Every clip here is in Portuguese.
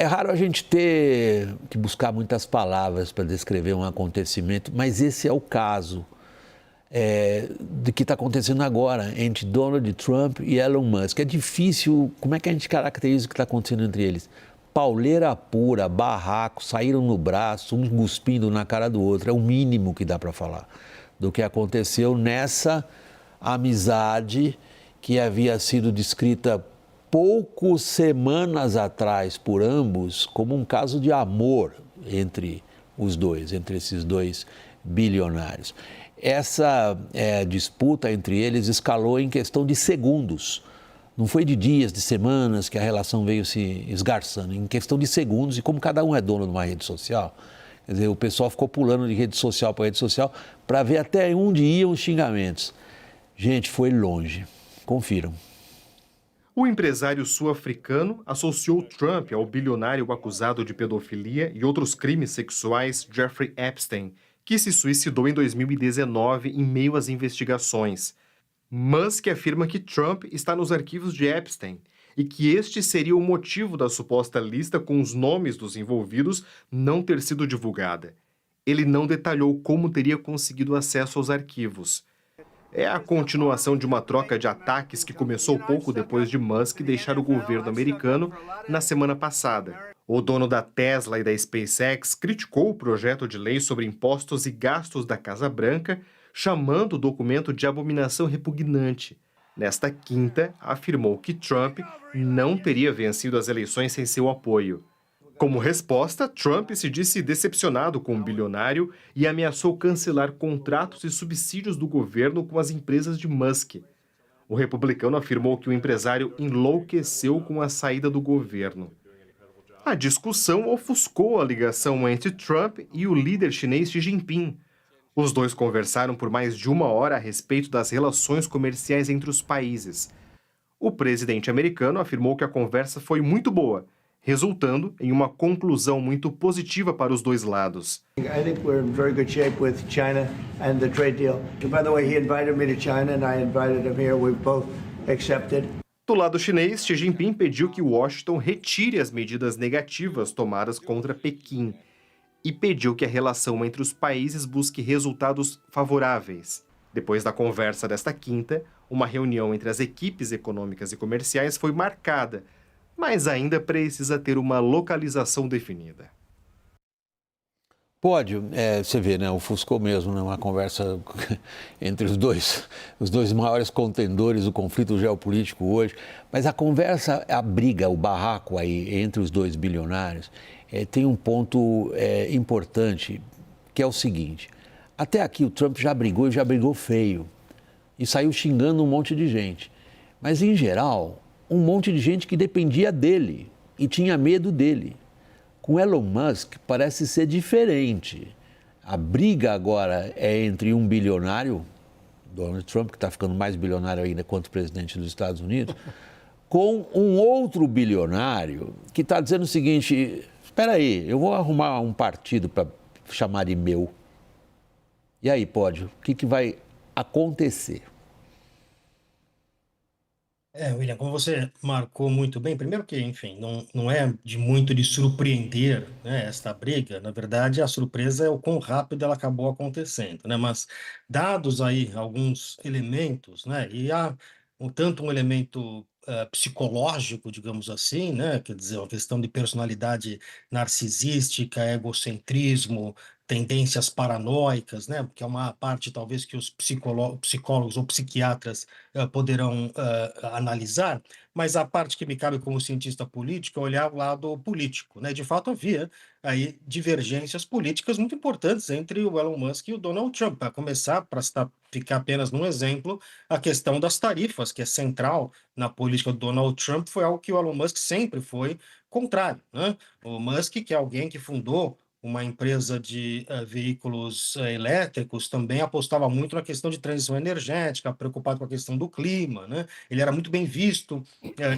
É raro a gente ter que buscar muitas palavras para descrever um acontecimento, mas esse é o caso do que está acontecendo agora entre Donald Trump e Elon Musk. É difícil, como é que a gente caracteriza o que está acontecendo entre eles? Pauleira pura, barraco, saíram no braço, um cuspindo na cara do outro, é o mínimo que dá para falar do que aconteceu nessa amizade que havia sido descrita poucas semanas atrás por ambos como um caso de amor entre os dois, entre esses dois bilionários. Essa disputa entre eles escalou em questão de segundos. Não foi de dias, de semanas que a relação veio se esgarçando, em questão de segundos, e como cada um é dono de uma rede social, quer dizer, o pessoal ficou pulando de rede social para rede social para ver até onde iam os xingamentos. Gente, foi longe. Confiram. O empresário sul-africano associou Trump ao bilionário acusado de pedofilia e outros crimes sexuais Jeffrey Epstein, que se suicidou em 2019 em meio às investigações. Musk afirma que Trump está nos arquivos de Epstein e que este seria o motivo da suposta lista com os nomes dos envolvidos não ter sido divulgada. Ele não detalhou como teria conseguido acesso aos arquivos. É a continuação de uma troca de ataques que começou pouco depois de Musk deixar o governo americano na semana passada. O dono da Tesla e da SpaceX criticou o projeto de lei sobre impostos e gastos da Casa Branca, chamando o documento de abominação repugnante. Nesta quinta, afirmou que Trump não teria vencido as eleições sem seu apoio. Como resposta, Trump se disse decepcionado com o bilionário e ameaçou cancelar contratos e subsídios do governo com as empresas de Musk. O republicano afirmou que o empresário enlouqueceu com a saída do governo. A discussão ofuscou a ligação entre Trump e o líder chinês Xi Jinping. Os dois conversaram por mais de uma hora a respeito das relações comerciais entre os países. O presidente americano afirmou que a conversa foi muito boa, resultando em uma conclusão muito positiva para os dois lados. I think we're in very good shape with China and the trade deal. By the way, he invited me to China and I invited him here. We've both accepted. Do lado chinês, Xi Jinping pediu que Washington retire as medidas negativas tomadas contra Pequim e pediu que a relação entre os países busque resultados favoráveis. Depois da conversa desta quinta, uma reunião entre as equipes econômicas e comerciais foi marcada, mas ainda precisa ter uma localização definida. Pode, você vê, né, ofuscou mesmo, né, uma conversa entre os dois maiores contendores do conflito geopolítico hoje, mas a conversa, a briga, o barraco aí entre os dois bilionários, tem um ponto importante, que é o seguinte: até aqui o Trump já brigou e já brigou feio, e saiu xingando um monte de gente, mas em geral, um monte de gente que dependia dele e tinha medo dele. Com Elon Musk parece ser diferente. A briga agora é entre um bilionário, Donald Trump, que está ficando mais bilionário ainda quanto presidente dos Estados Unidos, com um outro bilionário que está dizendo o seguinte: espera aí, eu vou arrumar um partido para chamar de meu. E aí, pode, o que vai acontecer? William, como você marcou muito bem, primeiro que, enfim, não é de muito de surpreender, né, esta briga. Na verdade, a surpresa é o quão rápido ela acabou acontecendo, né? Mas dados aí alguns elementos, né, e há tanto um elemento psicológico, digamos assim, né, quer dizer, uma questão de personalidade narcisística, egocentrismo, tendências paranoicas, né, que é uma parte talvez que os psicólogos ou psiquiatras poderão analisar, mas a parte que me cabe como cientista político é olhar o lado político, né? De fato, havia aí divergências políticas muito importantes entre o Elon Musk e o Donald Trump. Para começar, para ficar apenas num exemplo, a questão das tarifas, que é central na política do Donald Trump, foi algo que o Elon Musk sempre foi contrário, né? O Musk, que é alguém que fundou uma empresa de veículos elétricos, também apostava muito na questão de transição energética, preocupado com a questão do clima, né? Ele era muito bem visto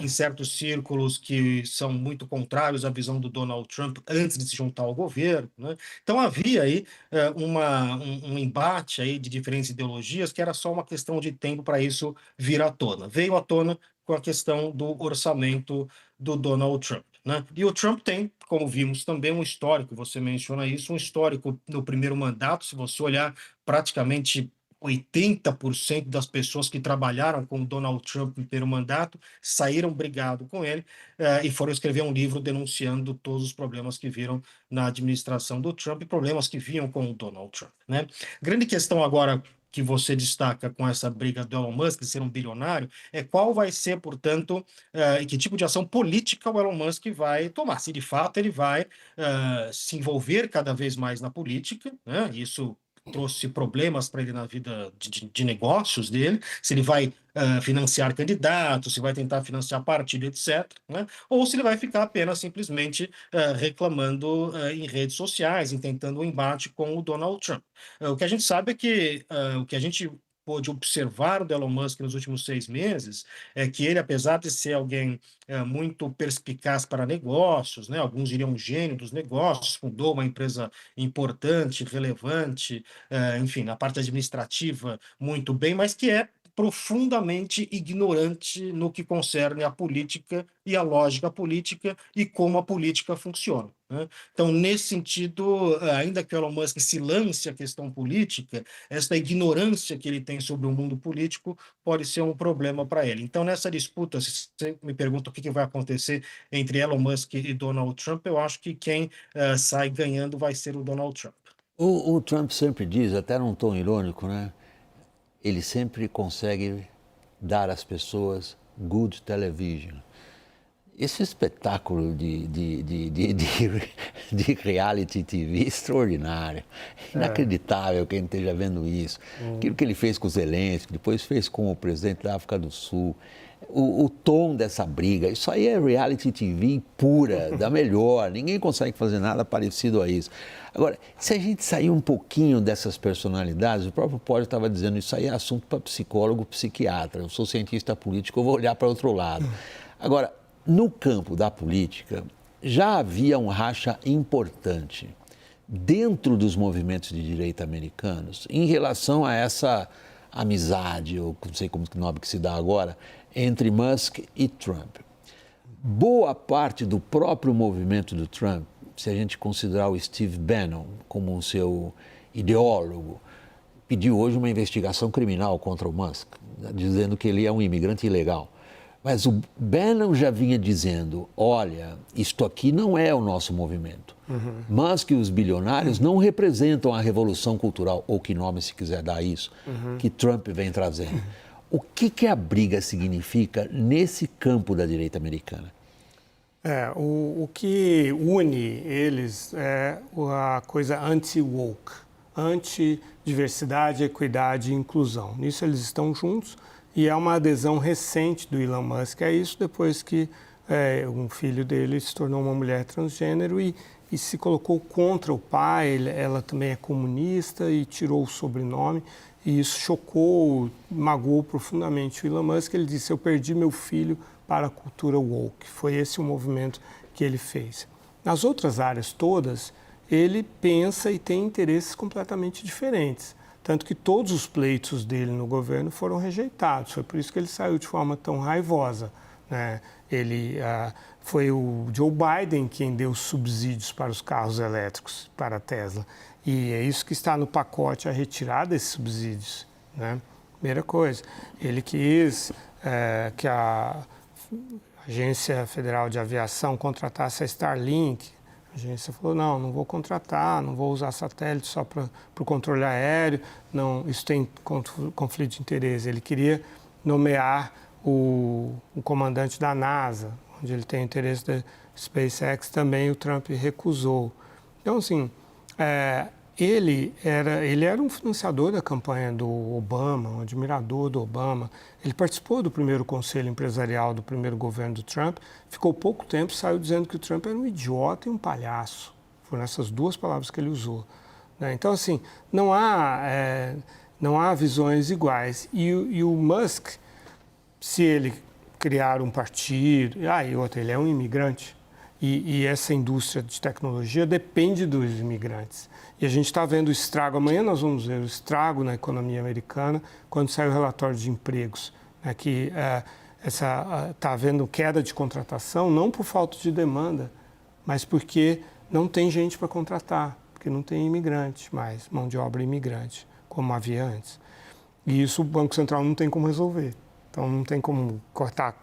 em certos círculos que são muito contrários à visão do Donald Trump antes de se juntar ao governo, né? Então havia aí um embate aí de diferentes ideologias que era só uma questão de tempo para isso vir à tona. Veio à tona com a questão do orçamento do Donald Trump, né? E o Trump tem, como vimos também, um histórico, você menciona isso, um histórico no primeiro mandato, se você olhar praticamente 80% das pessoas que trabalharam com o Donald Trump no primeiro mandato saíram brigado com ele e foram escrever um livro denunciando todos os problemas que viram na administração do Trump e problemas que vinham com o Donald Trump, né? Grande questão agora que você destaca com essa briga do Elon Musk de ser um bilionário é qual vai ser, portanto, que tipo de ação política o Elon Musk vai tomar. Se de fato ele vai se envolver cada vez mais na política, né? Isso trouxe problemas para ele na vida de negócios dele, se ele vai financiar candidatos, se vai tentar financiar partido, etc., né? Ou se ele vai ficar apenas simplesmente reclamando em redes sociais, tentando um embate com o Donald Trump. O que a gente sabe é que o que a gente pôde observar do Elon Musk nos últimos 6 meses é que ele, apesar de ser alguém muito perspicaz para negócios, né, alguns diriam um gênio dos negócios, fundou uma empresa importante, relevante, enfim, na parte administrativa muito bem, mas que é profundamente ignorante no que concerne a política e a lógica política e como a política funciona, né? Então, nesse sentido, ainda que o Elon Musk se lance à questão política, essa ignorância que ele tem sobre o mundo político pode ser um problema para ele. Então, nessa disputa, se você me pergunta o que vai acontecer entre Elon Musk e Donald Trump, eu acho que quem sai ganhando vai ser o Donald Trump. O Trump sempre diz, até num tom irônico, né? Ele sempre consegue dar às pessoas good television. Esse espetáculo de reality TV extraordinário, inacreditável quem esteja vendo isso. Aquilo que ele fez com o Zelensky, depois fez com o presidente da África do Sul. O tom dessa briga, isso aí é reality TV pura, da melhor, ninguém consegue fazer nada parecido a isso. Agora, se a gente sair um pouquinho dessas personalidades, o próprio Poli estava dizendo, isso aí é assunto para psicólogo, psiquiatra, eu sou cientista político, eu vou olhar para outro lado. Agora, no campo da política, já havia um racha importante dentro dos movimentos de direita americanos em relação a essa amizade, eu não sei como que nome que se dá agora, entre Musk e Trump. Boa parte do próprio movimento do Trump, se a gente considerar o Steve Bannon como um seu ideólogo, pediu hoje uma investigação criminal contra o Musk, dizendo que ele é um imigrante ilegal. Mas o Bannon já vinha dizendo, olha, isto aqui não é o nosso movimento. Musk e os bilionários não representam a revolução cultural, ou que nome se quiser dar isso, que Trump vem trazendo. O que a briga significa nesse campo da direita americana? O que une eles é a coisa anti-woke, anti-diversidade, equidade e inclusão. Nisso eles estão juntos e é uma adesão recente do Elon Musk a isso, depois que um filho dele se tornou uma mulher transgênero e se colocou contra o pai. Ela também é comunista e tirou o sobrenome. E isso chocou, magoou profundamente o Elon Musk. Ele disse, eu perdi meu filho para a cultura woke. Foi esse o movimento que ele fez. Nas outras áreas todas, ele pensa e tem interesses completamente diferentes. Tanto que todos os pleitos dele no governo foram rejeitados. Foi por isso que ele saiu de forma tão raivosa, né? Foi o Joe Biden quem deu subsídios para os carros elétricos, para a Tesla. E é isso que está no pacote, a retirada desses subsídios, né? Primeira coisa, ele quis que a Agência Federal de Aviação contratasse a Starlink. A agência falou, não vou contratar, não vou usar satélite só para o controle aéreo. Não, isso tem conflito de interesse. Ele queria nomear o comandante da NASA, onde ele tem interesse da SpaceX, também o Trump recusou. Então, assim, ele era um financiador da campanha do Obama, um admirador do Obama. Ele participou do primeiro conselho empresarial do primeiro governo do Trump, ficou pouco tempo, saiu dizendo que o Trump era um idiota e um palhaço. Foram essas duas palavras que ele usou, né? Então, assim, não há visões iguais. E o Musk, se ele criar um partido, e outra, ele é um imigrante, e essa indústria de tecnologia depende dos imigrantes. E a gente está vendo o estrago, amanhã nós vamos ver o estrago na economia americana quando sai o relatório de empregos, né, que está havendo queda de contratação, não por falta de demanda, mas porque não tem gente para contratar, porque não tem imigrante mais, mão de obra imigrante, como havia antes. E isso o Banco Central não tem como resolver. Então, não tem como cortar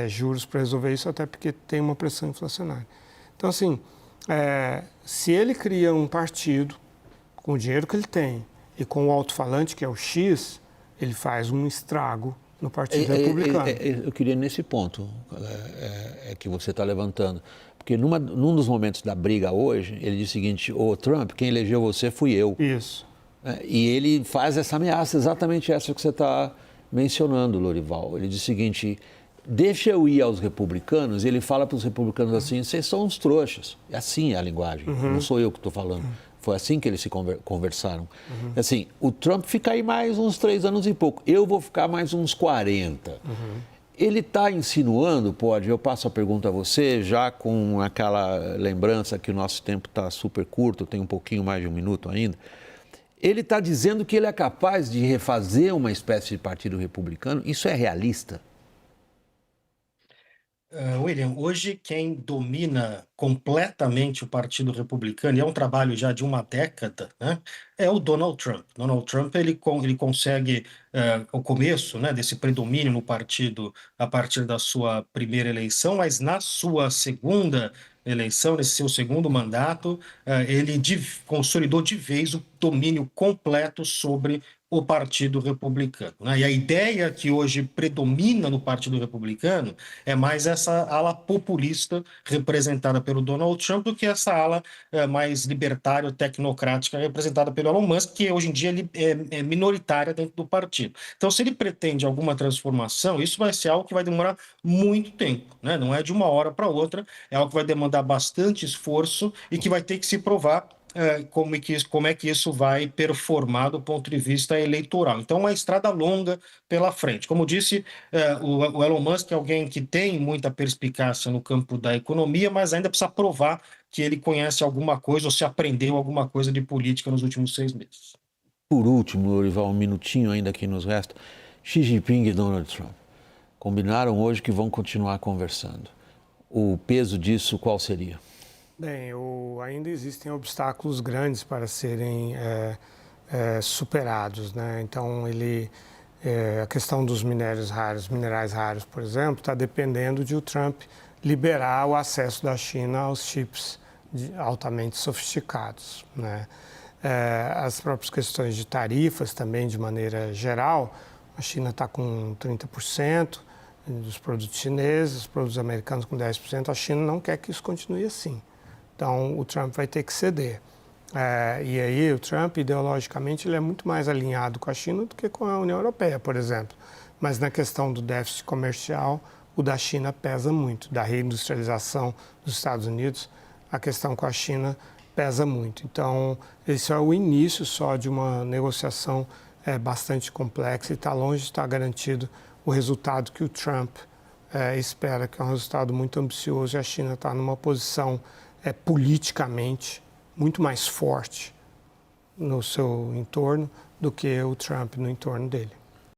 juros para resolver isso, até porque tem uma pressão inflacionária. Então, assim, se ele cria um partido com o dinheiro que ele tem e com o alto-falante, que é o X, ele faz um estrago no Partido Republicano. Eu queria nesse ponto que você está levantando. Porque num dos momentos da briga hoje, ele diz o seguinte: ô Trump, quem elegeu você fui eu. Isso. E ele faz essa ameaça, exatamente essa que você está mencionando, Lorival. Ele diz o seguinte: deixa eu ir aos republicanos, e ele fala para os republicanos assim: vocês são uns trouxas. Assim é a linguagem, não sou eu que estou falando. Foi assim que eles se conversaram. Assim, o Trump fica aí mais uns 3 anos e pouco, eu vou ficar mais uns 40. Ele está insinuando, eu passo a pergunta a você, já com aquela lembrança que o nosso tempo está super curto, tem um pouquinho mais de 1 minuto ainda. Ele está dizendo que ele é capaz de refazer uma espécie de partido republicano. Isso é realista? William, hoje quem domina completamente o Partido Republicano, e é um trabalho já de uma década, né, é o Donald Trump. Donald Trump ele consegue o começo, né, desse predomínio no partido a partir da sua primeira eleição, mas na sua segunda eleição, nesse seu segundo mandato, ele consolidou de vez o domínio completo sobre o Partido Republicano, né? E a ideia que hoje predomina no Partido Republicano é mais essa ala populista representada pelo Donald Trump do que essa ala mais libertária, tecnocrática, representada pelo Elon Musk, que hoje em dia ele é minoritária dentro do partido. Então, se ele pretende alguma transformação, isso vai ser algo que vai demorar muito tempo, né? Não é de uma hora para outra, é algo que vai demandar bastante esforço e que vai ter que se provar como é que isso vai performar do ponto de vista eleitoral. Então, uma estrada longa pela frente. Como disse, o Elon Musk é alguém que tem muita perspicácia no campo da economia, mas ainda precisa provar que ele conhece alguma coisa ou se aprendeu alguma coisa de política nos últimos 6 meses. Por último, Lorival, 1 minutinho ainda que nos resta. Xi Jinping e Donald Trump combinaram hoje que vão continuar conversando. O peso disso qual seria? Bem, ainda existem obstáculos grandes para serem superados, né? Então, a questão dos minerais raros, por exemplo, está dependendo de o Trump liberar o acesso da China aos chips altamente sofisticados, né? As próprias questões de tarifas também, de maneira geral, a China está com 30% dos produtos chineses, os produtos americanos com 10%, a China não quer que isso continue assim. Então, o Trump vai ter que ceder. E aí, o Trump, ideologicamente, ele é muito mais alinhado com a China do que com a União Europeia, por exemplo. Mas na questão do déficit comercial, o da China pesa muito. Da reindustrialização dos Estados Unidos, a questão com a China pesa muito. Então, esse é o início só de uma negociação bastante complexa e está longe de estar garantido o resultado que o Trump espera, que é um resultado muito ambicioso, e a China está numa posição politicamente muito mais forte no seu entorno do que o Trump no entorno dele.